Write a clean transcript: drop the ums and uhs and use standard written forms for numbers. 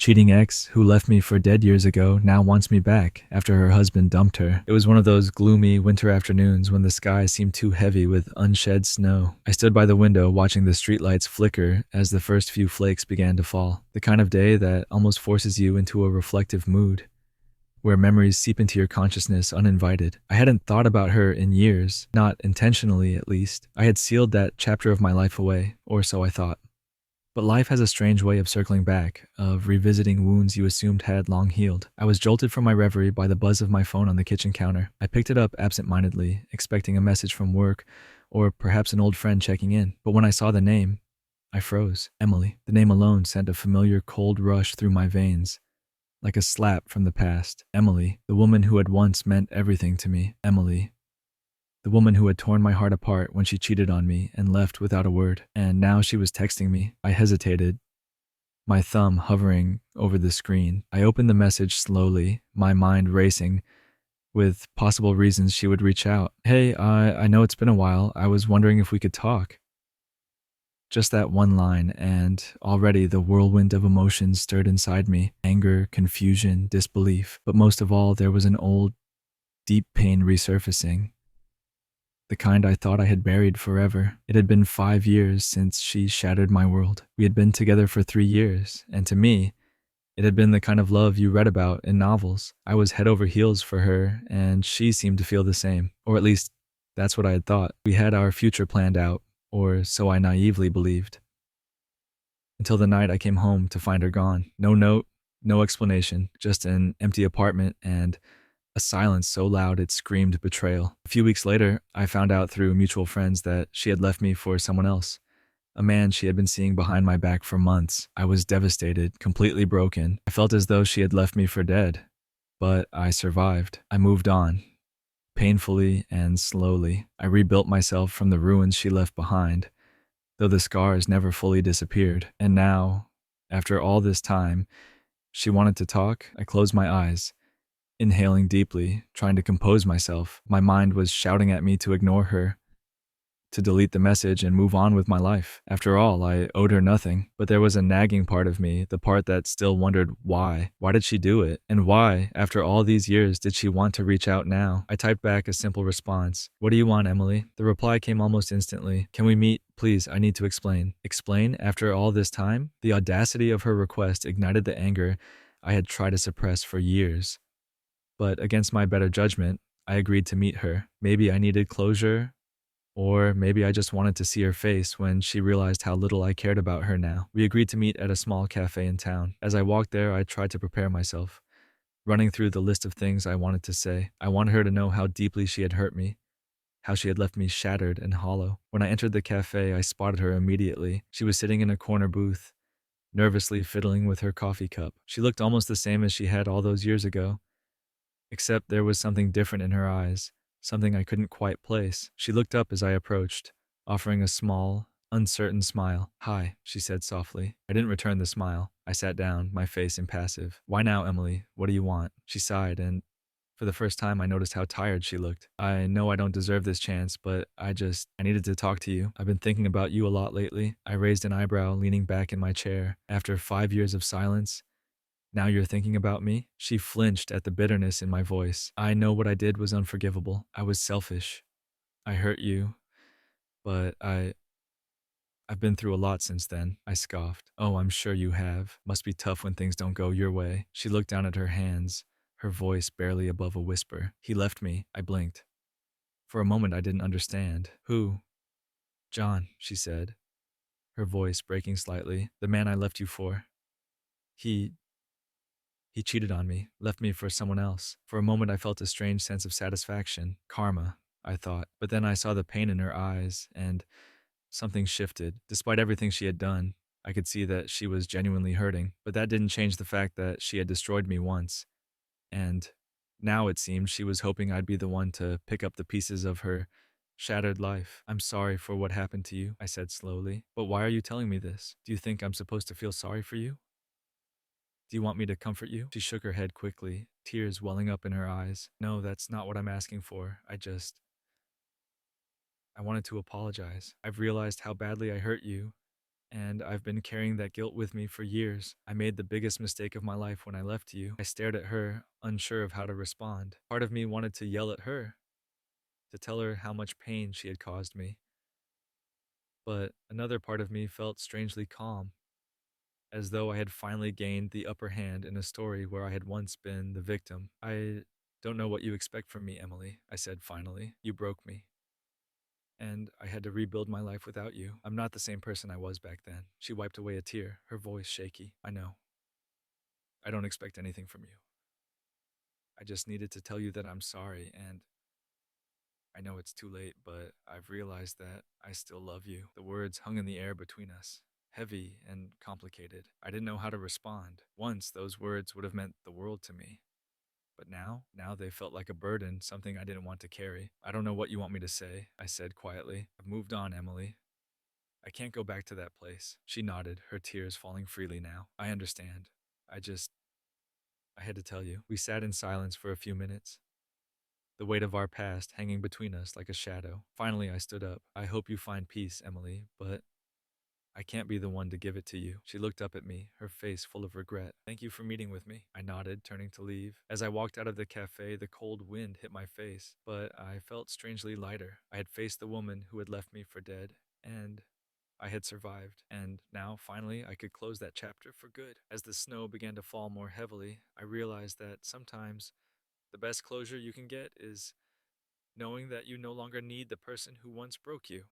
cheating ex who left me for dead years ago now wants me back after her husband dumped her. It was one of those gloomy winter afternoons when the sky seemed too heavy with unshed snow. I stood by the window watching the streetlights flicker as the first few flakes began to fall. The kind of day that almost forces you into a reflective mood, where memories seep into your consciousness uninvited. I hadn't thought about her in years, not intentionally at least. I had sealed that chapter of my life away, or so I thought. But life has a strange way of circling back, of revisiting wounds you assumed had long healed. I was jolted from my reverie by the buzz of my phone on the kitchen counter. I picked it up absent-mindedly, expecting a message from work, or perhaps an old friend checking in. But when I saw the name, I froze. Emily. The name alone sent a familiar cold rush through my veins, like a slap from the past. Emily, the woman who had once meant everything to me. Emily, the woman who had torn my heart apart when she cheated on me and left without a word. And now she was texting me. I hesitated, my thumb hovering over the screen. I opened the message slowly, my mind racing with possible reasons she would reach out. Hey, I know it's been a while. I was wondering if we could talk. Just that one line, and already the whirlwind of emotions stirred inside me. Anger, confusion, disbelief. But most of all, there was an old, deep pain resurfacing. The kind I thought I had buried forever. It had been 5 years since she shattered my world. We had been together for 3 years, and to me, it had been the kind of love you read about in novels. I was head over heels for her, and she seemed to feel the same. Or at least, that's what I had thought. We had our future planned out, or so I naively believed. Until the night I came home to find her gone. No note, no explanation, just an empty apartment and a silence so loud it screamed betrayal. A few weeks later, I found out through mutual friends that she had left me for someone else, a man she had been seeing behind my back for months. I was devastated, completely broken. I felt as though she had left me for dead, but I survived. I moved on, painfully and slowly. I rebuilt myself from the ruins she left behind, though the scars never fully disappeared. And now, after all this time, she wanted to talk. I closed my eyes, inhaling deeply, trying to compose myself. My mind was shouting at me to ignore her, to delete the message and move on with my life. After all, I owed her nothing. But there was a nagging part of me, the part that still wondered why. Why did she do it? And why, after all these years, did she want to reach out now? I typed back a simple response. What do you want, Emily? The reply came almost instantly. Can we meet? Please, I need to explain. Explain? After all this time? The audacity of her request ignited the anger I had tried to suppress for years. But against my better judgment, I agreed to meet her. Maybe I needed closure, or maybe I just wanted to see her face when she realized how little I cared about her now. We agreed to meet at a small cafe in town. As I walked there, I tried to prepare myself, running through the list of things I wanted to say. I wanted her to know how deeply she had hurt me, how she had left me shattered and hollow. When I entered the cafe, I spotted her immediately. She was sitting in a corner booth, nervously fiddling with her coffee cup. She looked almost the same as she had all those years ago, except there was something different in her eyes, something I couldn't quite place. She looked up as I approached, offering a small, uncertain smile. Hi, she said softly. I didn't return the smile. I sat down, my face impassive. Why now, Emily? What do you want? She sighed, and for the first time I noticed how tired she looked. I know I don't deserve this chance, but I needed to talk to you. I've been thinking about you a lot lately. I raised an eyebrow, leaning back in my chair. After 5 years of silence, now you're thinking about me? She flinched at the bitterness in my voice. I know what I did was unforgivable. I was selfish. I hurt you, but I've been through a lot since then. I scoffed. Oh, I'm sure you have. Must be tough when things don't go your way. She looked down at her hands, her voice barely above a whisper. He left me. I blinked. For a moment I didn't understand. Who? John, she said, her voice breaking slightly. The man I left you for. He He cheated on me, left me for someone else. For a moment I felt a strange sense of satisfaction. Karma, I thought. But then I saw the pain in her eyes, and something shifted. Despite everything she had done, I could see that she was genuinely hurting. But that didn't change the fact that she had destroyed me once. And now it seemed she was hoping I'd be the one to pick up the pieces of her shattered life. I'm sorry for what happened to you, I said slowly. But why are you telling me this? Do you think I'm supposed to feel sorry for you? Do you want me to comfort you? She shook her head quickly, tears welling up in her eyes. No, that's not what I'm asking for. I wanted to apologize. I've realized how badly I hurt you, And I've been carrying that guilt with me for years. I made the biggest mistake of my life when I left you. I stared at her, unsure of how to respond. Part of me wanted to yell at her, to tell her how much pain she had caused me. But another part of me felt strangely calm, as though I had finally gained the upper hand in a story where I had once been the victim. I don't know what you expect from me, Emily, I said finally. You broke me. And I had to rebuild my life without you. I'm not the same person I was back then. She wiped away a tear, her voice shaky. I know. I don't expect anything from you. I just needed to tell you that I'm sorry, and I know it's too late, but I've realized that I still love you. The words hung in the air between us, heavy and complicated. I didn't know how to respond. Once, those words would have meant the world to me. But now they felt like a burden, something I didn't want to carry. I don't know what you want me to say, I said quietly. I've moved on, Emily. I can't go back to that place. She nodded, her tears falling freely now. I understand. I had to tell you. We sat in silence for a few minutes, the weight of our past hanging between us like a shadow. Finally, I stood up. I hope you find peace, Emily, but I can't be the one to give it to you. She looked up at me, her face full of regret. Thank you for meeting with me. I nodded, turning to leave. As I walked out of the cafe, the cold wind hit my face, but I felt strangely lighter. I had faced the woman who had left me for dead, and I had survived, and now, finally, I could close that chapter for good. As the snow began to fall more heavily, I realized that sometimes the best closure you can get is knowing that you no longer need the person who once broke you.